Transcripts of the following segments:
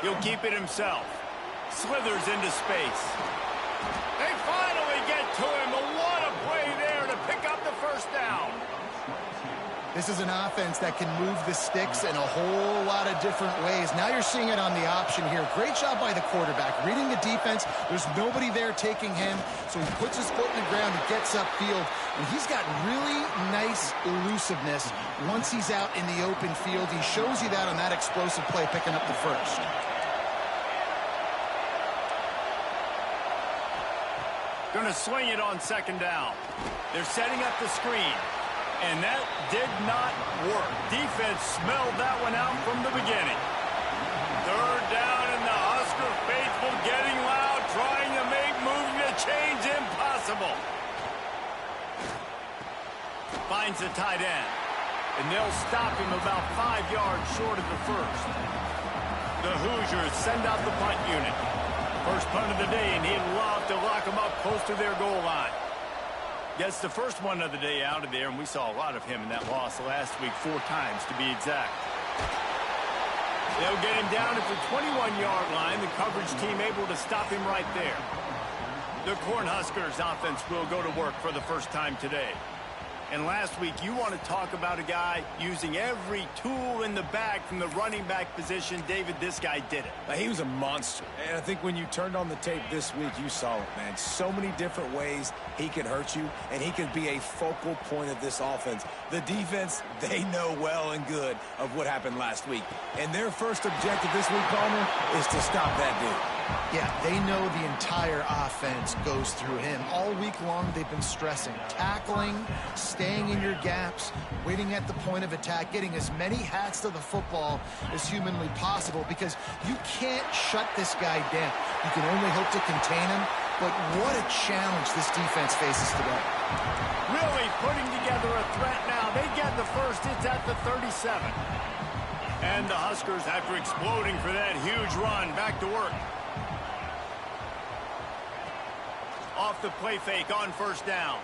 He'll keep it himself. Slithers into space. They finally get to him. What a play there to pick up the first down. This is an offense that can move the sticks in a whole lot of different ways. Now you're seeing it on the option here. Great job by the quarterback. Reading the defense, there's nobody there taking him, so he puts his foot in the ground and gets upfield. And he's got really nice elusiveness once he's out in the open field. He shows you that on that explosive play, picking up the first. Gonna swing it on second down. They're setting up the screen. And that did not work. Defense smelled that one out from the beginning. Third down, and the Husker faithful getting loud, trying to make moving the chains impossible. Finds the tight end. And they'll stop him about 5 yards short of the first. The Hoosiers send out the punt unit. First punt of the day, and he'd love to lock them up close to their goal line. Gets the first one of the day out of there, and we saw a lot of him in that loss last week, 4 times to be exact. They'll get him down at the 21-yard line. The coverage team able to stop him right there. The Cornhuskers offense will go to work for the first time today. And last week, you want to talk about a guy using every tool in the bag from the running back position. David, this guy did it. He was a monster. And I think when you turned on the tape this week, you saw it, man. So many different ways he could hurt you, and he could be a focal point of this offense. The defense, they know well and good of what happened last week. And their first objective this week, Palmer, is to stop that dude. Yeah, they know the entire offense goes through him. All week long, they've been stressing tackling, staying in your gaps, waiting at the point of attack, getting as many hats to the football as humanly possible, because you can't shut this guy down. You can only hope to contain him, but what a challenge this defense faces today. Really putting together a threat now. They get the first. It's at the 37. And the Huskers, after exploding for that huge run, back to work. Off the play fake on first down.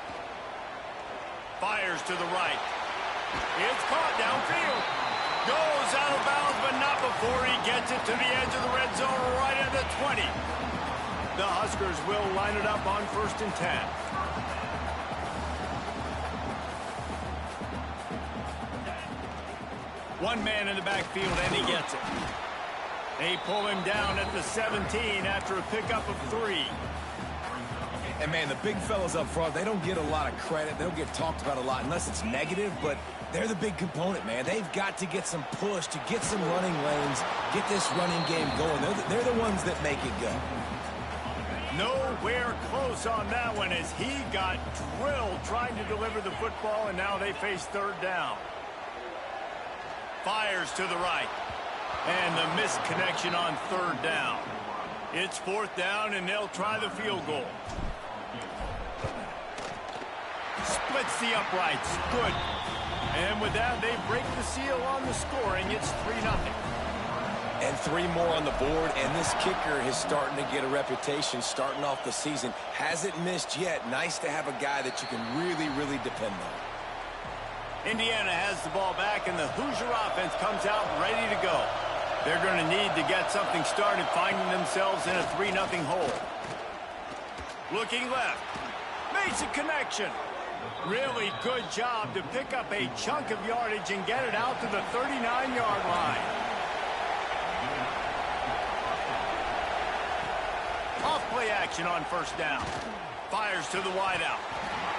Fires to the right. It's caught downfield. Goes out of bounds, but not before he gets it to the edge of the red zone right at the 20. The Huskers will line it up on 1st and 10. One man in the backfield, and he gets it. They pull him down at the 17 after a pickup of 3. And, man, the big fellas up front, they don't get a lot of credit. They don't get talked about a lot unless it's negative, but they're the big component, man. They've got to get some push, to get some running lanes, get this running game going. They're the ones that make it go. Nowhere close on that one as he got drilled trying to deliver the football, and now they face 3rd down. Fires to the right. And the missed connection on 3rd down. It's 4th down, and they'll try the field goal. Splits the uprights. Good. And with that, they break the seal on the scoring. It's 3-0. And 3 more on the board, and this kicker is starting to get a reputation starting off the season. Hasn't missed yet. Nice to have a guy that you can really, really depend on. Indiana has the ball back, and the Hoosier offense comes out ready to go. They're going to need to get something started, finding themselves in a 3-0 hole. Looking left. Makes a connection. Really good job to pick up a chunk of yardage and get it out to the 39-yard line. Off play action on 1st down. Fires to the wideout.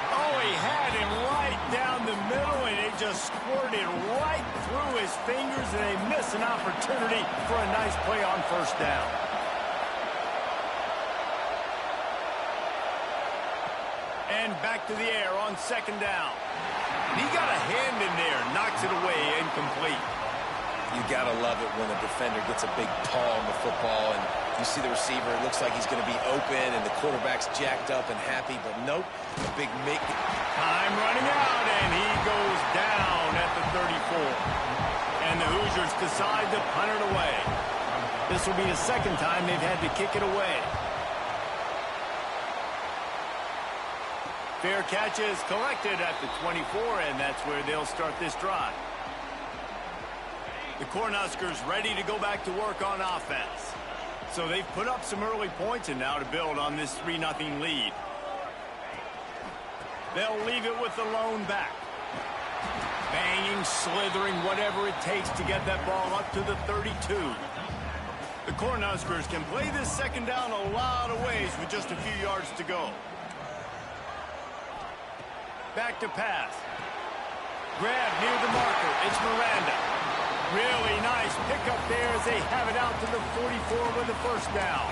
Oh, he had him right down the middle, and it just squirted right through his fingers, and they miss an opportunity for a nice play on 1st down. And back to the air on 2nd down. He got a hand in there, knocks it away, incomplete. You got to love it when a defender gets a big paw on the football and you see the receiver. It looks like he's going to be open and the quarterback's jacked up and happy, but nope. A big make. Time running out, and he goes down at the 34. And the Hoosiers decide to punt it away. This will be the 2nd time they've had to kick it away. Fair catch is collected at the 24, and that's where they'll start this drive. The Cornhuskers ready to go back to work on offense. So they've put up some early points and now to build on this 3-0 lead. They'll leave it with the lone back. Banging, slithering, whatever it takes to get that ball up to the 32. The Cornhuskers can play this second down a lot of ways with just a few yards to go. Back to pass. Grab near the marker. It's Miranda. Really nice pickup there as they have it out to the 44 with the first down.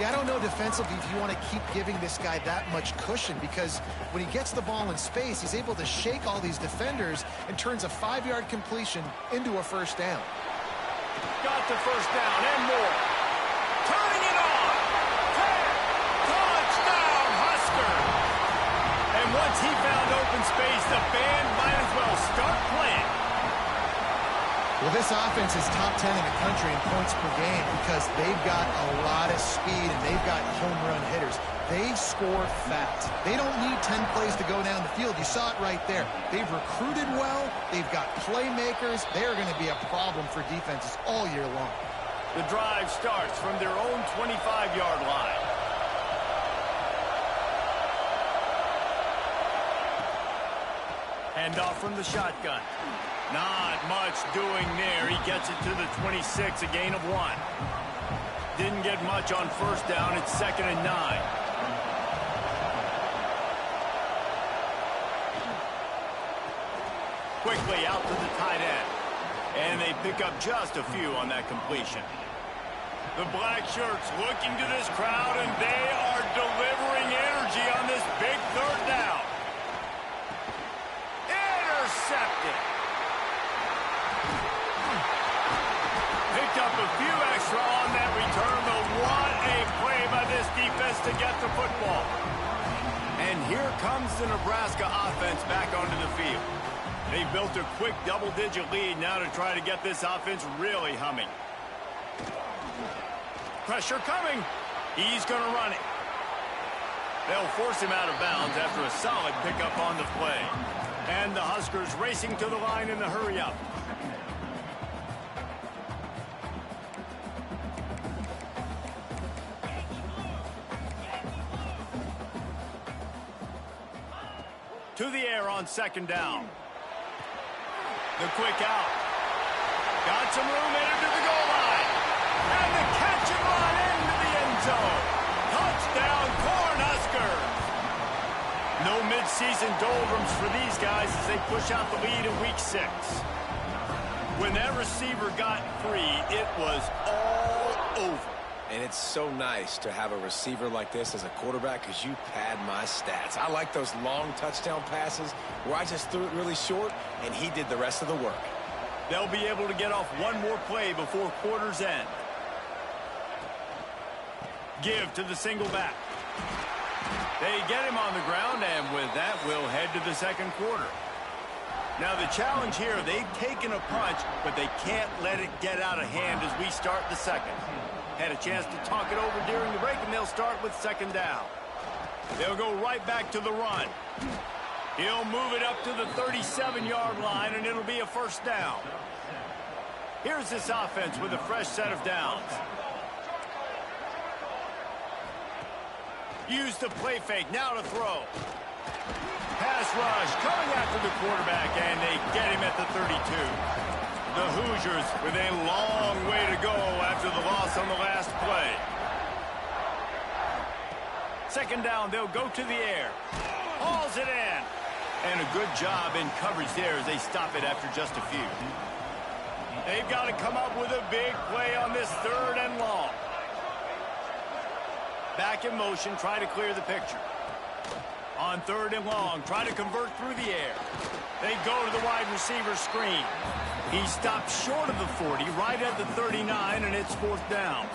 Yeah, I don't know defensively if you want to keep giving this guy that much cushion, because when he gets the ball in space, he's able to shake all these defenders and turns a 5-yard completion into a first down. Got the first down and more. Turning it on. Touchdown, Husker. And once he found open space, the band might as well start playing. Well, this offense is top 10 in the country in points per game because they've got a lot of speed and they've got home run hitters. They score fast. They don't need 10 plays to go down the field. You saw it right there. They've recruited well. They've got playmakers. They're going to be a problem for defenses all year long. The drive starts from their own 25-yard line. Handoff from the shotgun. Not much doing there. He gets it to the 26, a gain of 1. Didn't get much on first down. It's 2nd and 9. Quickly out to the tight end. And they pick up just a few on that completion. The black shirts looking to this crowd, and they are delivering energy on this big third down. Intercepted. Picked up a few extra on that return, but what a play by this defense to get the football. And here comes the Nebraska offense back onto the field. They've built a quick double-digit lead now to try to get this offense really humming. Pressure coming. He's going to run it. They'll force him out of bounds after a solid pickup on the play. And the Huskers racing to the line in the hurry-up. To the air on 2nd down. The quick out. Got some room headed to the goal line. And the catch and run into the end zone. Touchdown, Cornhuskers. No midseason doldrums for these guys as they push out the lead in week 6. When that receiver got free, it was all over. And it's so nice to have a receiver like this as a quarterback because you pad my stats. I like those long touchdown passes where I just threw it really short and he did the rest of the work. They'll be able to get off one more play before quarter's end. Give to the single back. They get him on the ground, and with that, we'll head to the second quarter. Now, the challenge here, they've taken a punch, but they can't let it get out of hand as we start the second. Had a chance to talk it over during the break, and they'll start with 2nd down. They'll go right back to the run. He'll move it up to the 37-yard line, and it'll be a first down. Here's this offense with a fresh set of downs. Use the play fake, now to throw. Pass rush coming after the quarterback, and they get him at the 32. The Hoosiers with a long way to go after the loss on the last play. 2nd down, they'll go to the air. Hauls it in. And a good job in coverage there as they stop it after just a few. They've got to come up with a big play on this 3rd and long. Back in motion, try to clear the picture. On 3rd and long, try to convert through the air. They go to the wide receiver screen. He stopped short of the 40, right at the 39, and it's 4th down.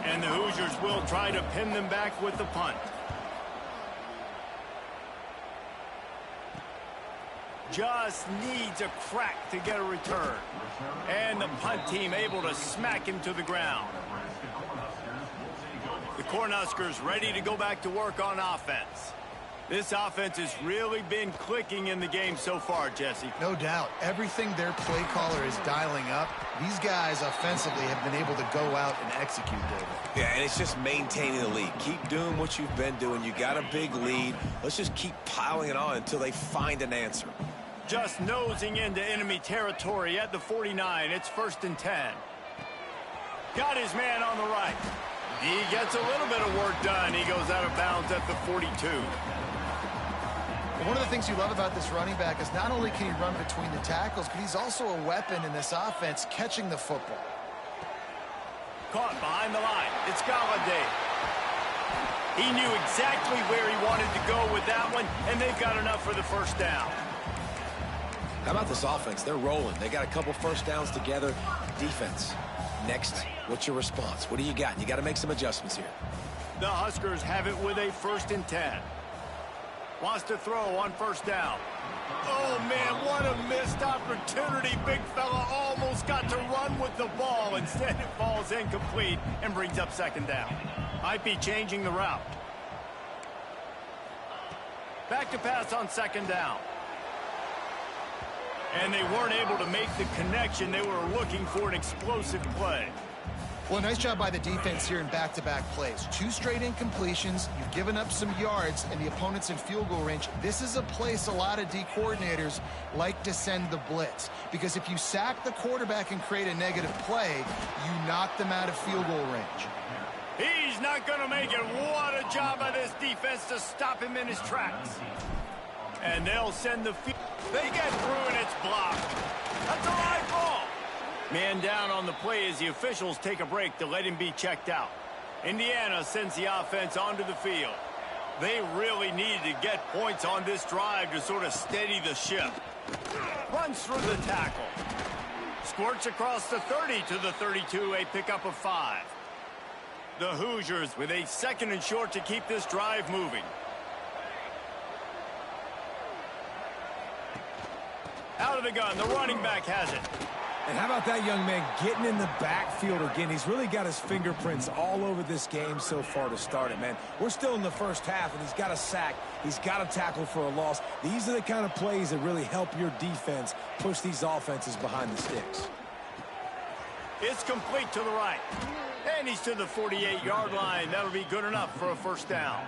And the Hoosiers will try to pin them back with the punt. Just needs a crack to get a return. And the punt team able to smack him to the ground. The Cornhuskers ready to go back to work on offense. This offense has really been clicking in the game so far, Jesse. No doubt. Everything their play caller is dialing up, these guys offensively have been able to go out and execute, David. Yeah, and it's just maintaining the lead. Keep doing what you've been doing. You got a big lead. Let's just keep piling it on until they find an answer. Just nosing into enemy territory at the 49. It's 1st and 10. Got his man on the right. He gets a little bit of work done. He goes out of bounds at the 42. One of the things you love about this running back is not only can he run between the tackles, but he's also a weapon in this offense catching the football. Caught behind the line. It's Galladay. He knew exactly where he wanted to go with that one, and they've got enough for the 1st down. How about this offense? They're rolling. They got a couple 1st downs together. Defense. Next, what's your response? What do you got? You got to make some adjustments here. The Huskers have it with a 1st and 10. Wants to throw on 1st down. Oh, man, what a missed opportunity. Big fella almost got to run with the ball. Instead, it falls incomplete and brings up 2nd down. Might be changing the route. Back to pass on 2nd down. And they weren't able to make the connection. They were looking for an explosive play. Well, nice job by the defense here in back-to-back plays. 2 straight incompletions. You've given up some yards, and the opponent's in field goal range. This is a place a lot of D coordinators like to send the blitz, because if you sack the quarterback and create a negative play, you knock them out of field goal range. He's not going to make it. What a job by this defense to stop him in his tracks. And they'll send the field. They get through, and it's blocked. That's a live ball. Man down on the play as the officials take a break to let him be checked out. Indiana sends the offense onto the field. They really needed to get points on this drive to sort of steady the ship. Runs through the tackle. Squirts across the 30 to the 32, a pickup of 5. The Hoosiers with a 2nd and short to keep this drive moving. Out of the gun, the running back has it. And how about that young man getting in the backfield again? He's really got his fingerprints all over this game so far to start it, man. We're still in the 1st half, and he's got a sack. He's got a tackle for a loss. These are the kind of plays that really help your defense push these offenses behind the sticks. It's complete to the right. And he's to the 48-yard line. That'll be good enough for a 1st down.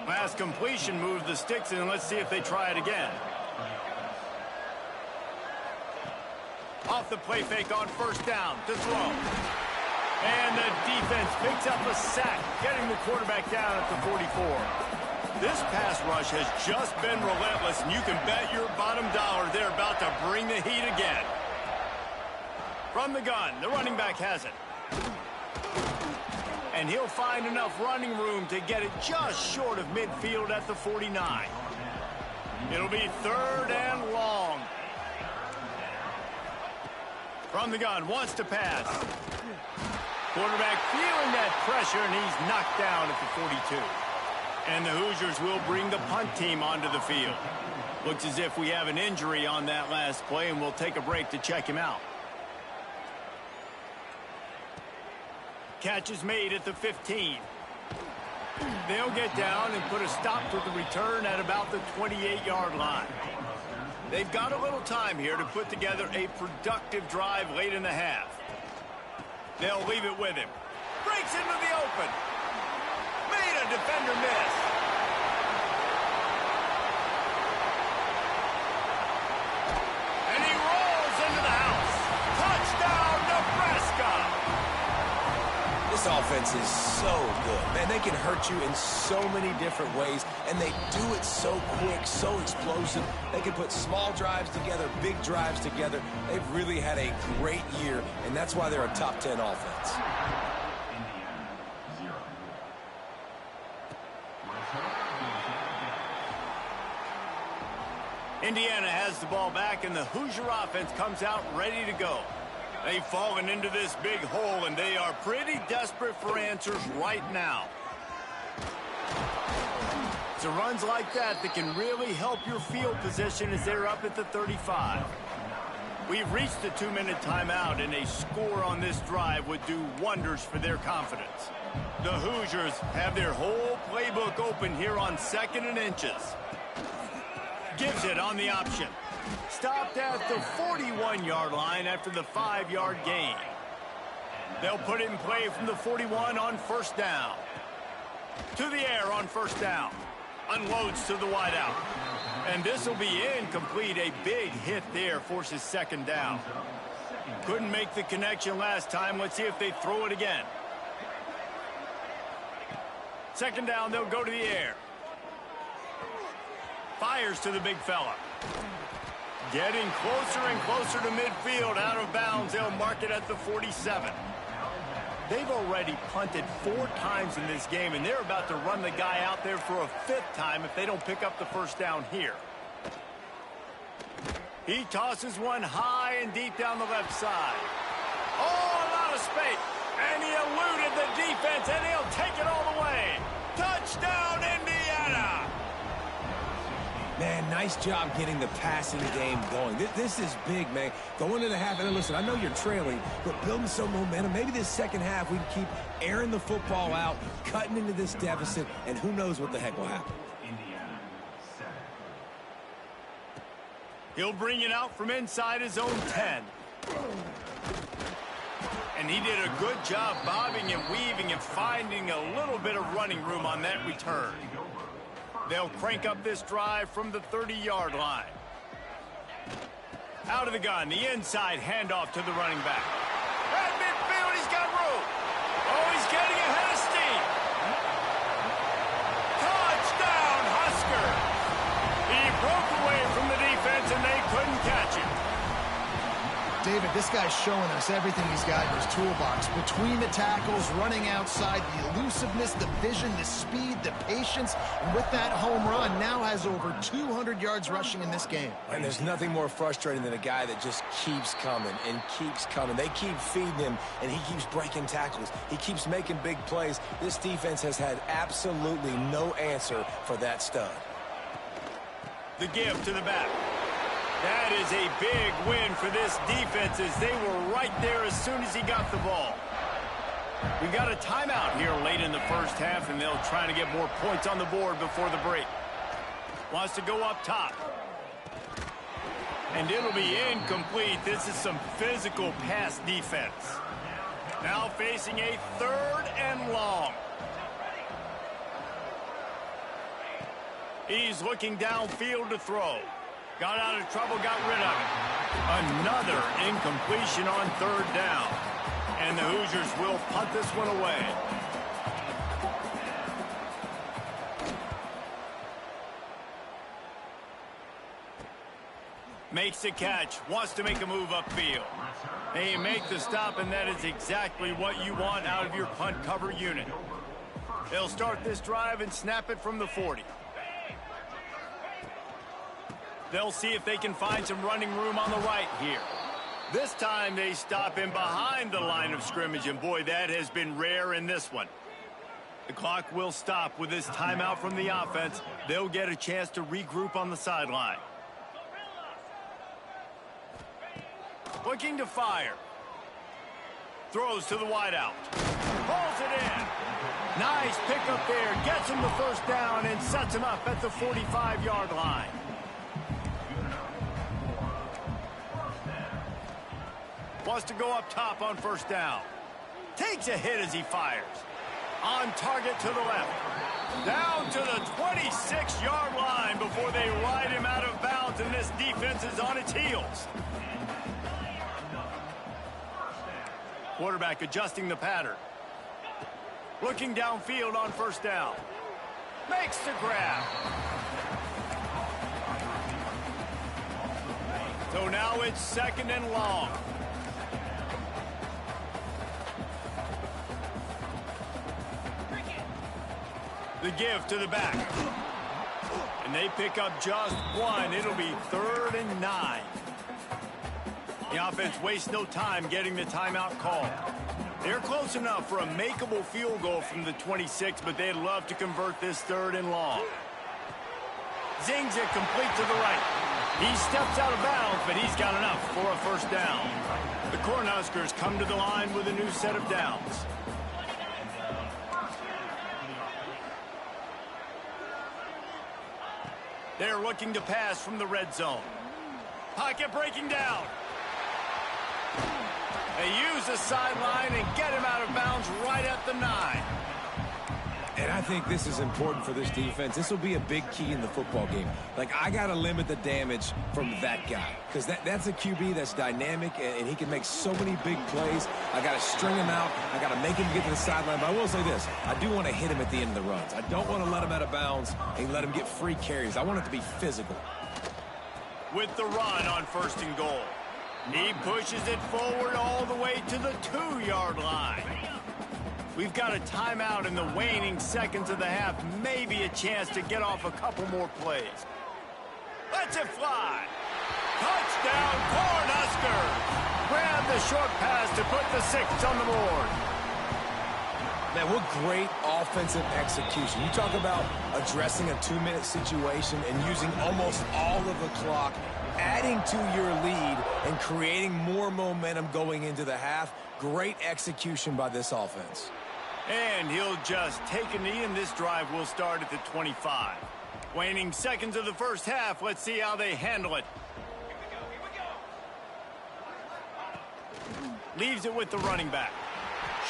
Last completion moves the sticks, and let's see if they try it again. Off the play fake on 1st down to throw. And the defense picks up a sack, getting the quarterback down at the 44. This pass rush has just been relentless, and you can bet your bottom dollar they're about to bring the heat again. From the gun, the running back has it. And he'll find enough running room to get it just short of midfield at the 49. It'll be 3rd and long. From the gun, wants to pass. Quarterback feeling that pressure, and he's knocked down at the 42. And the Hoosiers will bring the punt team onto the field. Looks as if we have an injury on that last play, and we'll take a break to check him out. Catch is made at the 15. They'll get down and put a stop to the return at about the 28-yard line. They've got a little time here to put together a productive drive late in the half. They'll leave it with him. Breaks into the open. Made a defender miss. And he rolls into the house. Touchdown, Nebraska. This offense is so good. Man, they can hurt you in so many different ways, and they do it so quick, so explosive. They can put small drives together, big drives together. They've really had a great year, and that's why they're a top 10 offense. Indiana has the ball back, and the Hoosier offense comes out ready to go. They've fallen into this big hole, and they are pretty desperate for answers right now. It's runs like that that can really help your field position as they're up at the 35. We've reached the 2-minute timeout, and a score on this drive would do wonders for their confidence. The Hoosiers have their whole playbook open here on 2nd and inches. Gives it on the option. Stopped at the 41-yard line after the 5-yard gain. They'll put it in play from the 41 on 1st down. To the air on 1st down. Unloads to the wideout. And this will be incomplete. A big hit there forces 2nd down. Couldn't make the connection last time. Let's see if they throw it again. 2nd down, they'll go to the air. Fires to the big fella. Getting closer and closer to midfield. Out of bounds, they'll mark it at the 47. They've already punted 4 times in this game, and they're about to run the guy out there for a 5th time if they don't pick up the 1st down here. He tosses one high and deep down the left side. Oh, a lot of space. And he eluded the defense, and he'll take it all the way. Touchdown, Indiana! Man, nice job getting the passing game going. This is big, man. Going into half, and listen, I know you're trailing, but building some momentum. Maybe this second half we can keep airing the football out, cutting into this deficit, and who knows what the heck will happen. He'll bring it out from inside his own 10. And he did a good job bobbing and weaving and finding a little bit of running room on that return. They'll crank up this drive from the 30-yard line. Out of the gun, the inside handoff to the running back. At midfield, he's got room. Oh, he's getting ahead of steam. Touchdown, Husker. He broke away from the defense, and they couldn't catch him. David, this guy's showing us everything he's got in his toolbox. Between the tackles, running outside, the elusiveness, the vision, the speed, the patience. And with that home run, now has over 200 yards rushing in this game. And there's nothing more frustrating than a guy that just keeps coming and keeps coming. They keep feeding him, and he keeps breaking tackles. He keeps making big plays. This defense has had absolutely no answer for that stud. The give to the back. That is a big win for this defense as they were right there as soon as he got the ball. We got a timeout here late in the first half, and they'll try to get more points on the board before the break. Wants to go up top. And it'll be incomplete. This is some physical pass defense. Now facing a 3rd and long. He's looking downfield to throw. Got out of trouble, got rid of it. Another incompletion on 3rd down. And the Hoosiers will punt this one away. Makes the catch, wants to make a move upfield. They make the stop, and that is exactly what you want out of your punt cover unit. They'll start this drive and snap it from the 40. They'll see if they can find some running room on the right here. This time they stop him behind the line of scrimmage, and boy, that has been rare in this one. The clock will stop with this timeout from the offense. They'll get a chance to regroup on the sideline. Looking to fire. Throws to the wideout. Pulls it in. Nice pickup there. Gets him the 1st down and sets him up at the 45-yard line. Wants to go up top on 1st down. Takes a hit as he fires. On target to the left. Down to the 26-yard line before they ride him out of bounds, and this defense is on its heels. Quarterback adjusting the pattern. Looking downfield on 1st down. Makes the grab. So now it's 2nd and long. The give to the back. And they pick up just one. It'll be 3rd and 9. The offense wastes no time getting the timeout call. They're close enough for a makeable field goal from the 26, but they'd love to convert this 3rd and long. Zings it complete to the right. He steps out of bounds, but he's got enough for a first down. The Cornhuskers come to the line with a new set of downs. They're looking to pass from the red zone. Pocket breaking down. They use the sideline and get him out of bounds right at the 9. And I think this is important for this defense. This will be a big key in the football game. Like, I got to limit the damage from that guy because that's a QB that's dynamic, and he can make so many big plays. I got to string him out. I got to make him get to the sideline. But I will say this. I do want to hit him at the end of the runs. I don't want to let him out of bounds and let him get free carries. I want it to be physical. With the run on 1st and goal. He pushes it forward all the way to the 2-yard line. We've got a timeout in the waning seconds of the half. Maybe a chance to get off a couple more plays. Let's it fly. Touchdown, Cornhuskers. Grab the short pass to put the 6 on the board. Man, what great offensive execution. You talk about addressing a 2-minute situation and using almost all of the clock, adding to your lead and creating more momentum going into the half. Great execution by this offense. And he'll just take a knee, and this drive will start at the 25. Waning seconds of the first half. Let's see how they handle it. Leaves it with the running back.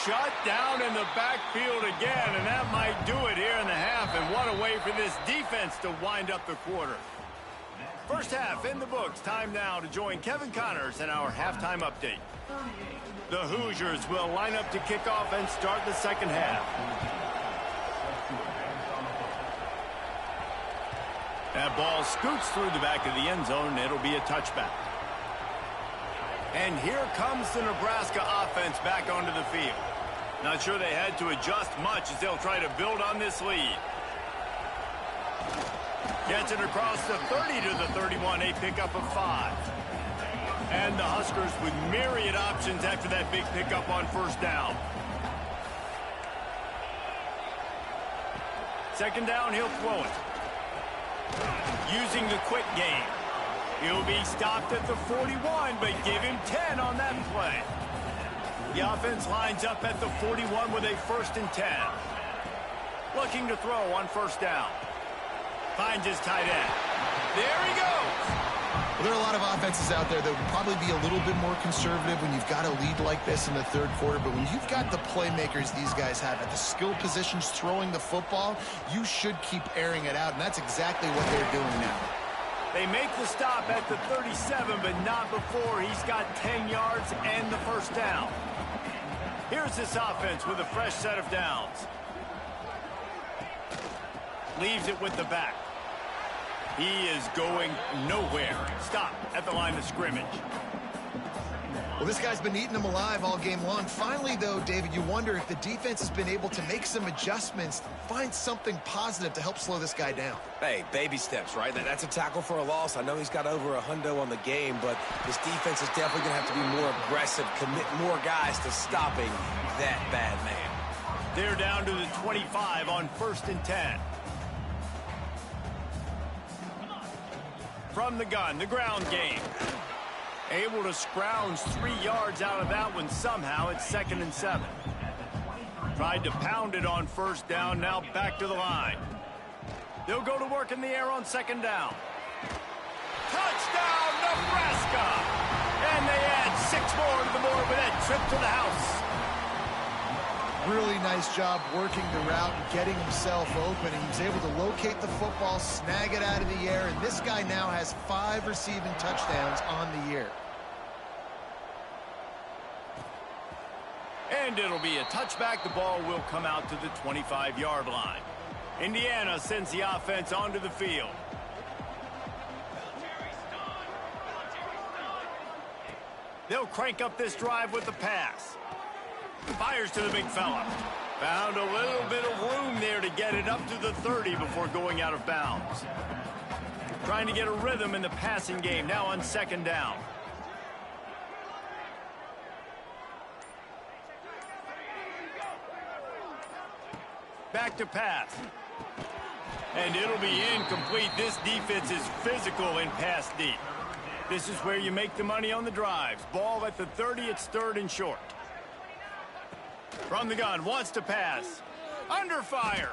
Shut down in the backfield again, and that might do it here in the half. And what a way for this defense to wind up the quarter. First half in the books. Time now to join Kevin Connors in our halftime update. The Hoosiers will line up to kick off and start the second half. That ball scoots through the back of the end zone, and it'll be a touchback. And here comes the Nebraska offense back onto the field. Not sure they had to adjust much as they'll try to build on this lead. Gets it across the 30 to the 31, a pickup of 5. And the Huskers with myriad options after that big pickup on 1st down. Second down, he'll throw it. Using the quick game. He'll be stopped at the 41, but give him 10 on that play. The offense lines up at the 41 with a 1st and 10. Looking to throw on 1st down. Finds his tight end. There he goes. Well, there are a lot of offenses out there that would probably be a little bit more conservative when you've got a lead like this in the 3rd quarter. But when you've got the playmakers these guys have at the skill positions throwing the football, you should keep airing it out. And that's exactly what they're doing now. They make the stop at the 37, but not before he's got 10 yards and the 1st down. Here's this offense with a fresh set of downs. Leaves it with the back. He is going nowhere. Stop at the line of scrimmage. Well, this guy's been eating them alive all game long. Finally, though, David, you wonder if the defense has been able to make some adjustments, find something positive to help slow this guy down. Hey, baby steps, right? That's a tackle for a loss. I know he's got over $100 on the game, but this defense is definitely going to have to be more aggressive, commit more guys to stopping that bad man. They're down to the 25 on 1st and 10. From the gun, the ground game. Able to scrounge 3 yards out of that one somehow. It's 2nd and 7. Tried to pound it on 1st down, now back to the line. They'll go to work in the air on 2nd down. Touchdown, Nebraska! And they add 6 more to the board with that trip to the house. Really nice job working the route and getting himself open. And he was able to locate the football, snag it out of the air, and this guy now has 5 receiving touchdowns on the year. And it'll be a touchback. The ball will come out to the 25-yard line. Indiana sends the offense onto the field. They'll crank up this drive with the pass. Fires to the big fella. Found a little bit of room there to get it up to the 30 before going out of bounds. Trying to get a rhythm in the passing game now on 2nd down. Back to pass. And it'll be incomplete. This defense is physical and pass deep. This is where you make the money on the drives. Ball at the 30, it's 3rd and short. From the gun, wants to pass. Under fire.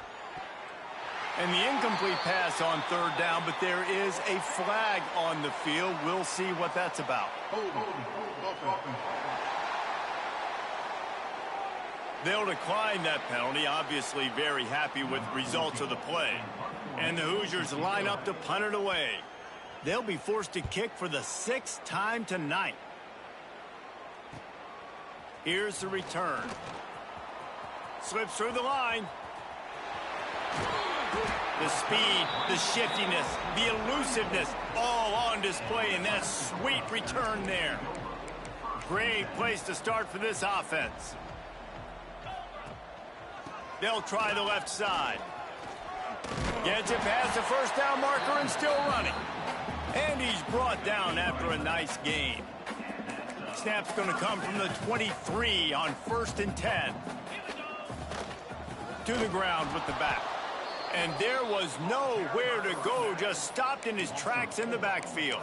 And the incomplete pass on 3rd down, but there is a flag on the field. We'll see what that's about. They'll decline that penalty, obviously very happy with the results of the play. And the Hoosiers line up to punt it away. They'll be forced to kick for the 6th time tonight. Here's the return. Slips through the line. The speed, the shiftiness, the elusiveness, all on display in that sweet return there. Great place to start for this offense. They'll try the left side. Gets it past the 1st down marker and still running. And he's brought down after a nice game. Snap's going to come from the 23 on 1st and 10. To the ground with the back. And there was nowhere to go, just stopped in his tracks in the backfield.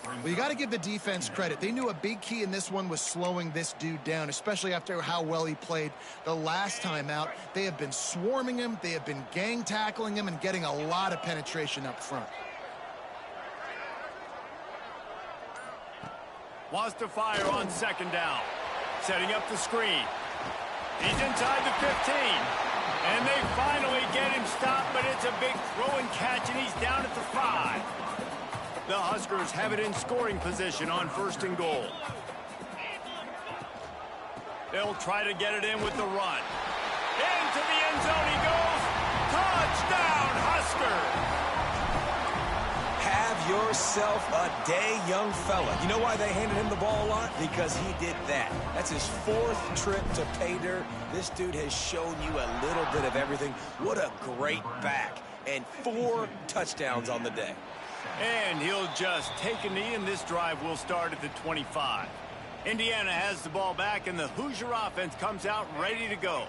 Well, you got to give the defense credit. They knew a big key in this one was slowing this dude down, especially after how well he played the last time out. They have been swarming him. They have been gang tackling him and getting a lot of penetration up front. Wants to fire on 2nd down. Setting up the screen. He's inside the 15. And they finally get him stopped, but it's a big throw and catch, and he's down at the 5. The Huskers have it in scoring position on 1st and goal. They'll try to get it in with the run. Into the end zone he goes. Touchdown, Huskers! Have yourself a day, young fella. You know why they handed him the ball a lot? Because he did that. That's his 4th trip to pay dirt. This dude has shown you a little bit of everything. What a great back. And 4 touchdowns on the day. And he'll just take a knee, and this drive will start at the 25. Indiana has the ball back, and the Hoosier offense comes out ready to go.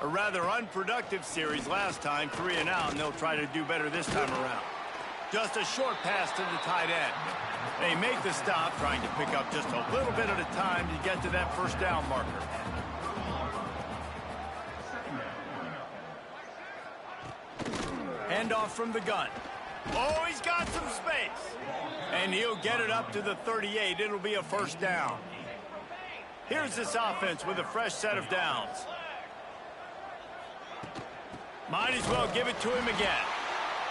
A rather unproductive series last time, 3 and out, and they'll try to do better this time around. Just a short pass to the tight end. They make the stop, trying to pick up just a little bit at a time to get to that 1st down marker. Handoff from the gun. Oh, he's got some space. And he'll get it up to the 38. It'll be a 1st down. Here's this offense with a fresh set of downs. Might as well give it to him again.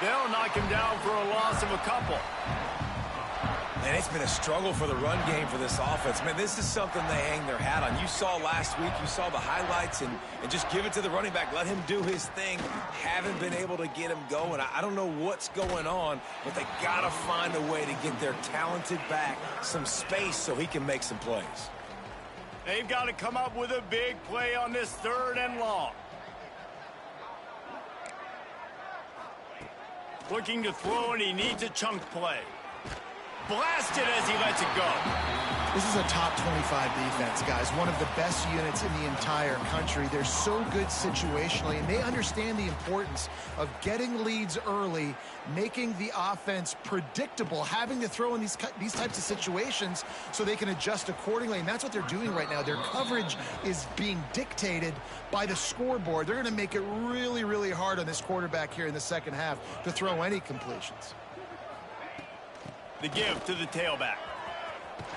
They'll knock him down for a loss of a couple. And it's been a struggle for the run game for this offense. Man, this is something they hang their hat on. You saw last week, you saw the highlights, and just give it to the running back. Let him do his thing. Haven't been able to get him going. I don't know what's going on, but they got to find a way to get their talented back some space so he can make some plays. They've got to come up with a big play on this 3rd and long. Looking to throw, and he needs a chunk play. Blasted as he lets it go. This is a top 25 defense, guys. One of the best units in the entire country. They're so good situationally, and they understand the importance of getting leads early, making the offense predictable, having to throw in these types of situations so they can adjust accordingly, and that's what they're doing right now. Their coverage is being dictated by the scoreboard. They're going to make it really, really hard on this quarterback here in the 2nd half to throw any completions. The give to the tailback.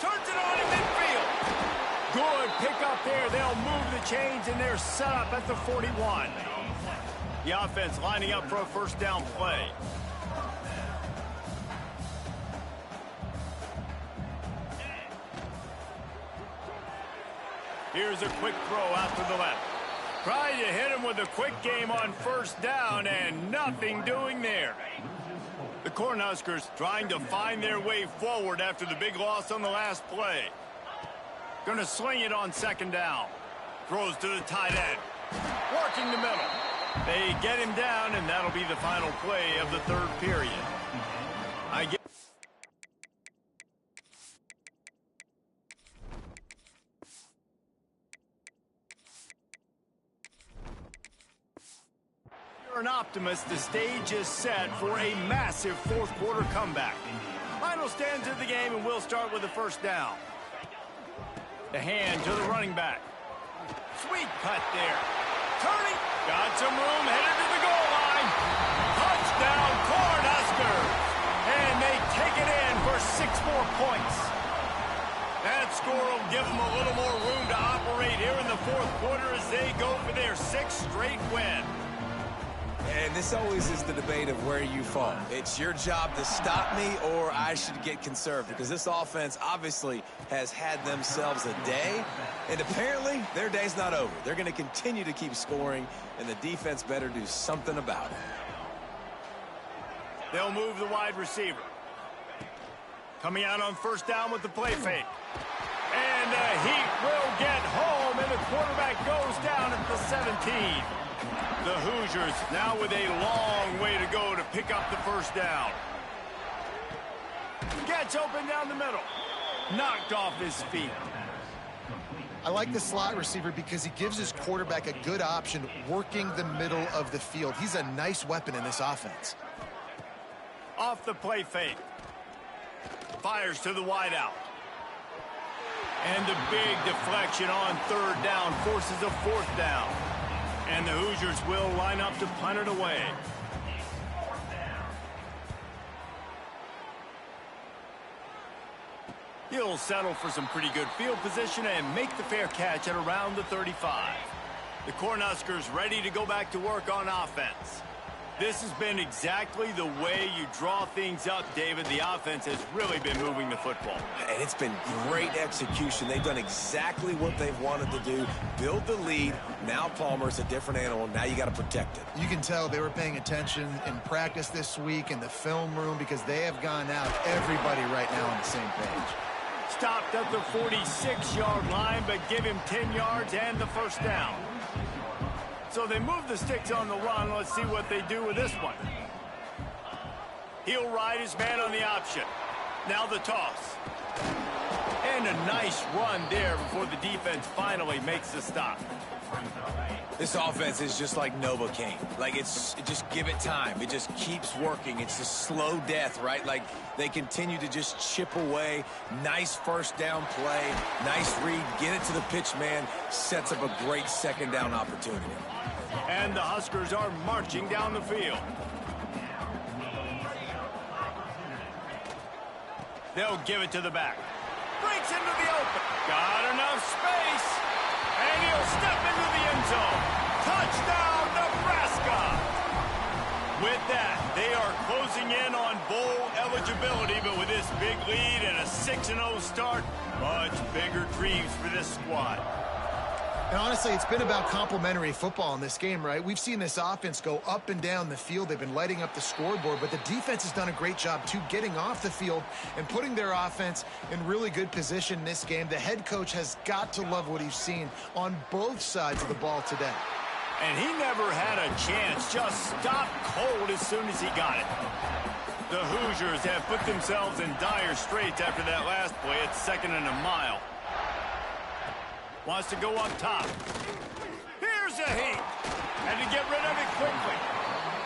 Turns it on in midfield. Good pick up there. They'll move the chains, and they're set up at the 41. The offense lining up for a 1st down play. Here's a quick throw out to the left. Trying to hit him with a quick game on 1st down, and nothing doing there. The Cornhuskers trying to find their way forward after the big loss on the last play. Going to swing it on 2nd down. Throws to the tight end. Working the middle. They get him down, and that'll be the final play of the 3rd period. Or not. optimist, the stage is set for a massive fourth quarter comeback. Final stands of the game, and we'll start with the first down. The hand to the running back. Sweet cut there. Turning. Got some room, headed to the goal line. Touchdown, Cornhuskers. And they take it in for 6 more points. That score will give them a little more room to operate here in the fourth quarter as they go for their 6th straight win. And this always is the debate of where you fall. It's your job to stop me, or I should get conservative, because this offense obviously has had themselves a day, and apparently their day's not over. They're going to continue to keep scoring, and the defense better do something about it. They'll move the wide receiver. Coming out on first down with the play fake. And the Heat will get home, and the quarterback goes down at the 17. The Hoosiers now with a long way to go to pick up the first down. Gets open down the middle. Knocked off his feet. I like the slot receiver because he gives his quarterback a good option working the middle of the field. He's a nice weapon in this offense. Off the play fake. Fires to the wideout. And the big deflection on third down forces a fourth down. And the Hoosiers will line up to punt it away. He'll settle for some pretty good field position and make the fair catch at around the 35. The Cornhuskers ready to go back to work on offense. This has been exactly the way you draw things up, David. The offense has really been moving the football. And it's been great execution. They've done exactly what they've wanted to do. Build the lead. Now Palmer's a different animal. Now you got to protect it. You can tell they were paying attention in practice this week in the film room because they have gone out, everybody right now on the same page. Stopped at the 46-yard line, but give him 10 yards and the first down. So they move the sticks on the run. Let's see what they do with this one. He'll ride his man on the option. Now the toss. And a nice run there before the defense finally makes the stop. This offense is just like Novocaine. Like, just give it time. It just keeps working. It's a slow death, right? Like, they continue to just chip away. Nice first down play. Nice read. Get it to the pitch man. Sets up a great second down opportunity. And the Huskers are marching down the field. They'll give it to the back. Breaks into the open. Got enough space. And he'll step into the end zone. Touchdown, Nebraska. With that, they are closing in on bowl eligibility, but with this big lead and a 6-0 start, much bigger dreams for this squad. And honestly, it's been about complementary football in this game, right? We've seen this offense go up and down the field. They've been lighting up the scoreboard, but the defense has done a great job, too, getting off the field and putting their offense in really good position in this game. The head coach has got to love what he's seen on both sides of the ball today. And he never had a chance, just stopped cold as soon as he got it. The Hoosiers have put themselves in dire straits after that last play. It's 2nd and a mile. Wants to go up top. Here's a Heat. And to get rid of it quickly.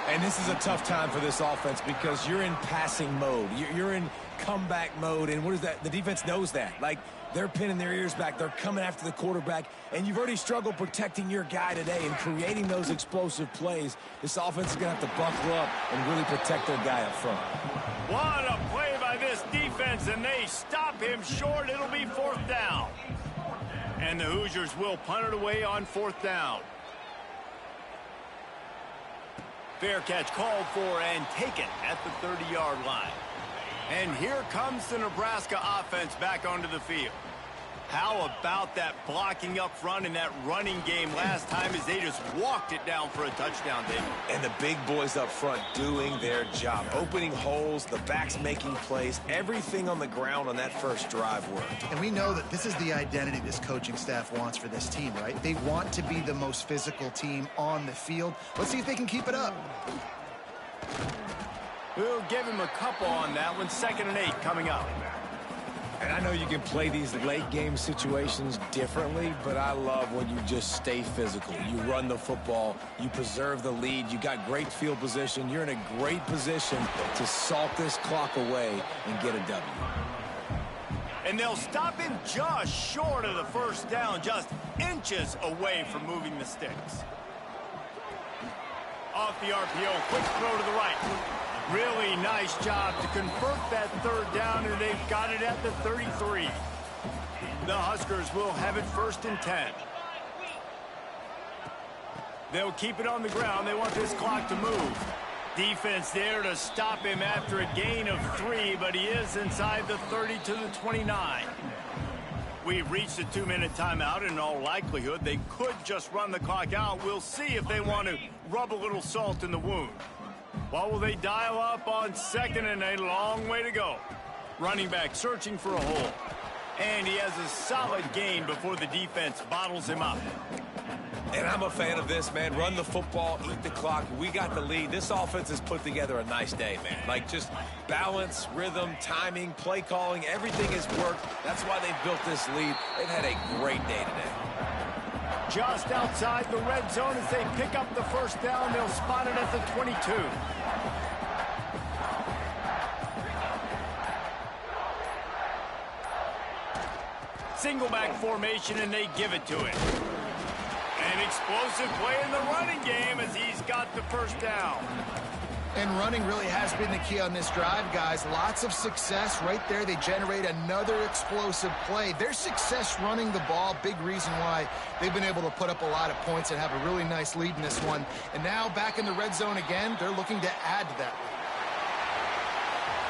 And this is a tough time for this offense because you're in passing mode. You're in comeback mode. And what is that? The defense knows that. Like, they're pinning their ears back. They're coming after the quarterback. And you've already struggled protecting your guy today and creating those explosive plays. This offense is going to have to buckle up and really protect their guy up front. What a play by this defense. And they stop him short. It'll be 4th down. And the Hoosiers will punt it away on 4th down. Fair catch called for and taken at the 30-yard line. And here comes the Nebraska offense back onto the field. How about that blocking up front in that running game last time as they just walked it down for a touchdown, David? And the big boys up front doing their job. Opening holes, the backs making plays, everything on the ground on that first drive worked. And we know that this is the identity this coaching staff wants for this team, right? They want to be the most physical team on the field. Let's see if they can keep it up. We'll give him a couple on that one. 2nd and 8 coming up. And I know you can play these late-game situations differently, but I love when you just stay physical. You run the football, you preserve the lead, you got great field position, you're in a great position to salt this clock away and get a W. And they'll stop him just short of the first down, just inches away from moving the sticks. Off the RPO, quick throw to the right. Really nice job to convert that third down, and they've got it at the 33. The Huskers will have it 1st and 10. They'll keep it on the ground. They want this clock to move. Defense there to stop him after a gain of 3, but he is inside the 30 to the 29. We've reached a 2-minute timeout. In all likelihood, they could just run the clock out. We'll see if they want to rub a little salt in the wound. What will they dial up on 2nd and a long way to go? Running back searching for a hole. And he has a solid gain before the defense bottles him up. And I'm a fan of this, man. Run the football, eat the clock. We got the lead. This offense has put together a nice day, man. Like, just balance, rhythm, timing, play calling, everything has worked. That's why they've built this lead. They've had a great day today. Just outside the red zone as they pick up the first down. They'll spot it at the 22. Single back formation, and they give it to him. An explosive play in the running game as he's got the first down. And running really has been the key on this drive, guys. Lots of success right there. They generate another explosive play. Their success running the ball, big reason why they've been able to put up a lot of points and have a really nice lead in this one. And now back in the red zone again, they're looking to add to that lead.